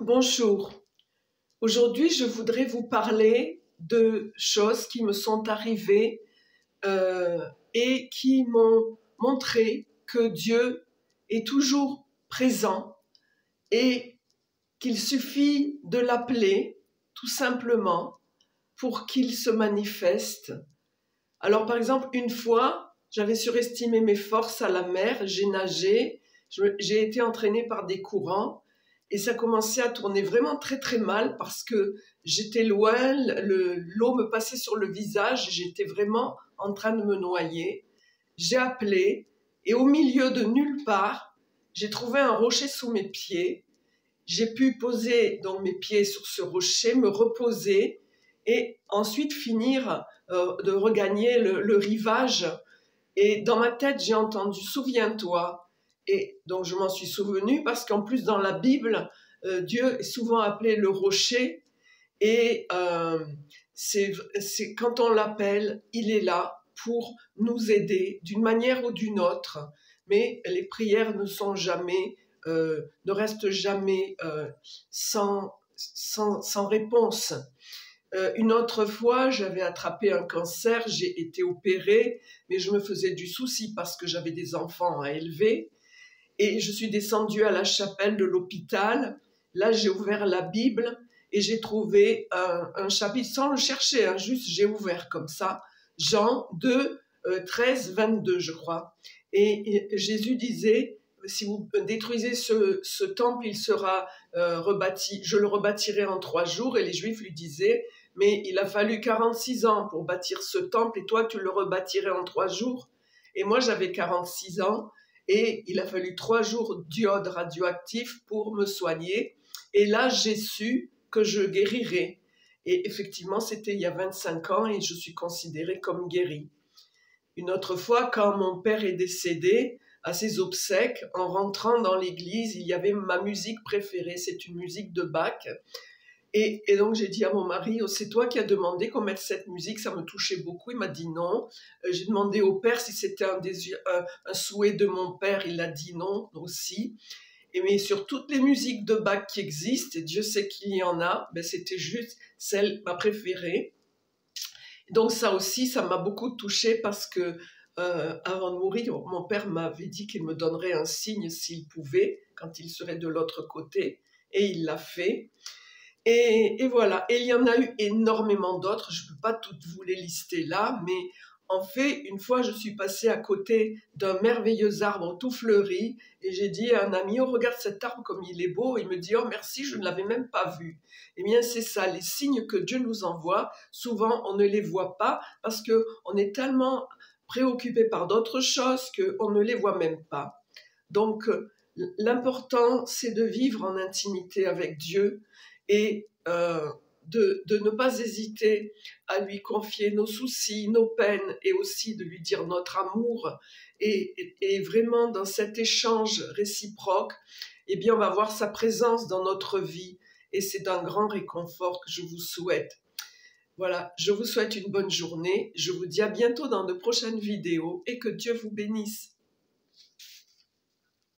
Bonjour. Aujourd'hui, je voudrais vous parler de choses qui me sont arrivées et qui m'ont montré que Dieu est toujours présent et qu'il suffit de l'appeler tout simplement pour qu'il se manifeste. Alors, par exemple, une fois, j'avais surestimé mes forces à la mer, j'ai nagé, j'ai été entraînée par des courants. Et ça commençait à tourner vraiment très très mal parce que j'étais loin, l'eau me passait sur le visage, j'étais vraiment en train de me noyer. J'ai appelé et au milieu de nulle part, j'ai trouvé un rocher sous mes pieds. J'ai pu poser donc mes pieds sur ce rocher, me reposer et ensuite finir de regagner le rivage. Et dans ma tête, j'ai entendu « Souviens-toi ». Et donc je m'en suis souvenue parce qu'en plus dans la Bible, Dieu est souvent appelé le rocher et c'est quand on l'appelle, il est là pour nous aider d'une manière ou d'une autre. Mais les prières ne restent jamais sans réponse. Une autre fois, j'avais attrapé un cancer, j'ai été opérée, mais je me faisais du souci parce que j'avais des enfants à élever. Et je suis descendue à la chapelle de l'hôpital. Là, j'ai ouvert la Bible et j'ai trouvé un chapitre, sans le chercher, hein, juste j'ai ouvert comme ça, Jean 2, 13, 22, je crois. Et Jésus disait, si vous détruisez ce temple, il sera rebâti, je le rebâtirai en 3 jours. Et les Juifs lui disaient, mais il a fallu 46 ans pour bâtir ce temple et toi, tu le rebâtirais en 3 jours. Et moi, j'avais 46 ans. Et il a fallu 3 jours d'iode radioactif pour me soigner. Et là, j'ai su que je guérirais. Et effectivement, c'était il y a 25 ans et je suis considérée comme guérie. Une autre fois, quand mon père est décédé, à ses obsèques, en rentrant dans l'église, il y avait ma musique préférée. C'est une musique de Bach. Et donc j'ai dit à mon mari, oh, c'est toi qui as demandé qu'on mette cette musique, ça me touchait beaucoup. Il m'a dit non. J'ai demandé au père si c'était un souhait de mon père, il a dit non aussi. Mais sur toutes les musiques de Bach qui existent, et Dieu sait qu'il y en a, ben c'était juste ma préférée. Donc ça aussi, ça m'a beaucoup touchée parce que avant de mourir, mon père m'avait dit qu'il me donnerait un signe s'il pouvait, quand il serait de l'autre côté, et il l'a fait. Et voilà, et il y en a eu énormément d'autres, je ne peux pas toutes vous les lister là, mais en fait, une fois, je suis passée à côté d'un merveilleux arbre tout fleuri, et j'ai dit à un ami, oh, regarde cet arbre comme il est beau, il me dit, oh, merci, je ne l'avais même pas vu. Eh bien, c'est ça, les signes que Dieu nous envoie, souvent, on ne les voit pas, parce qu'on est tellement préoccupé par d'autres choses qu'on ne les voit même pas. Donc, l'important, c'est de vivre en intimité avec Dieu, et de ne pas hésiter à lui confier nos soucis, nos peines et aussi de lui dire notre amour. Et vraiment, dans cet échange réciproque, eh bien, on va voir sa présence dans notre vie et c'est d'un grand réconfort que je vous souhaite. Voilà, je vous souhaite une bonne journée. Je vous dis à bientôt dans de prochaines vidéos et que Dieu vous bénisse.